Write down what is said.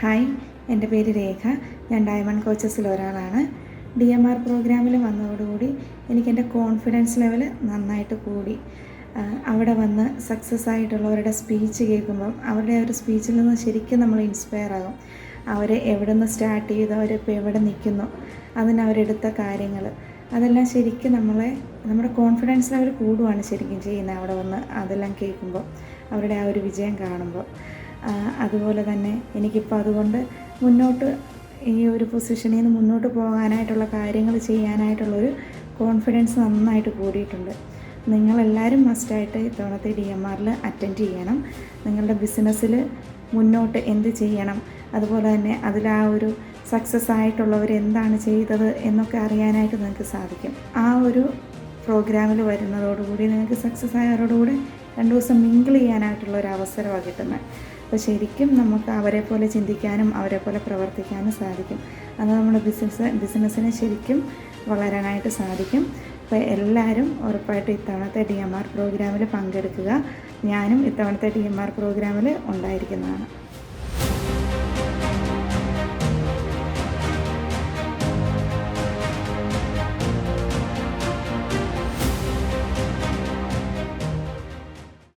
Hi, എൻ്റെ പേര് രേഖ. ഞാൻ ഡയമണ്ട് കോച്ചസിൽ ഒരാളാണ്. DMR പ്രോഗ്രാമിൽ വന്നതോടുകൂടി എനിക്കെൻ്റെ കോൺഫിഡൻസ് ലെവൽ നന്നായിട്ട് കൂടി. അവിടെ വന്ന് സക്സസ് ആയിട്ടുള്ളവരുടെ സ്പീച്ച് കേൾക്കുമ്പം അവരുടെ ഒരു സ്പീച്ചിൽ നിന്ന് ശരിക്കും നമ്മൾ ഇൻസ്പയർ ആകും. അവർ എവിടെ നിന്ന് സ്റ്റാർട്ട് ചെയ്ത് അവരിപ്പോൾ എവിടെ നിൽക്കുന്നു, അതിനവരെടുത്ത കാര്യങ്ങൾ, അതെല്ലാം ശരിക്കും നമ്മുടെ കോൺഫിഡൻസ് ലെവൽ കൂടുകയാണ് ശരിക്കും ചെയ്യുന്നത് അവിടെ വന്ന് അതെല്ലാം കേൾക്കുമ്പോൾ, അവരുടെ ആ ഒരു വിജയം കാണുമ്പോൾ. അതുപോലെ തന്നെ എനിക്കിപ്പോൾ അതുകൊണ്ട് മുന്നോട്ട് ഈ ഒരു പൊസിഷനിൽ നിന്ന് മുന്നോട്ട് പോകാനായിട്ടുള്ള കാര്യങ്ങൾ ചെയ്യാനായിട്ടുള്ളൊരു കോൺഫിഡൻസ് നന്നായിട്ട് കൂടിയിട്ടുണ്ട്. നിങ്ങളെല്ലാവരും മസ്റ്റായിട്ട് ഇത്തവണത്തെ DMRൽ അറ്റൻഡ് ചെയ്യണം. നിങ്ങളുടെ ബിസിനസ്സിൽ മുന്നോട്ട് എന്ത് ചെയ്യണം, അതുപോലെ തന്നെ അതിൽ ആ ഒരു സക്സസ് ആയിട്ടുള്ളവർ എന്താണ് ചെയ്തത് എന്നൊക്കെ അറിയാനായിട്ട് നിങ്ങൾക്ക് സാധിക്കും. ആ ഒരു പ്രോഗ്രാമിൽ വരുന്നതോടുകൂടി നിങ്ങൾക്ക് സക്സസ് ആയവരോടുകൂടി 2 ദിവസം മിങ്കിൾ ചെയ്യാനായിട്ടുള്ള ഒരു അവസരമാണ് കിട്ടുന്നത്. അപ്പോൾ ശരിക്കും നമുക്ക് അവരെ പോലെ ചിന്തിക്കാനും അവരെ പോലെ പ്രവർത്തിക്കാനും സാധിക്കും. അത് നമ്മുടെ ബിസിനസ്സിനെ ശരിക്കും വളരാനായിട്ട് സാധിക്കും. അപ്പോൾ എല്ലാവരും ഉറപ്പായിട്ട് ഇത്തവണത്തെ DMR പ്രോഗ്രാമിൽ പങ്കെടുക്കുക. ഞാനും ഇത്തവണത്തെ DMR പ്രോഗ്രാമിൽ ഉണ്ടായിരിക്കുന്നതാണ്.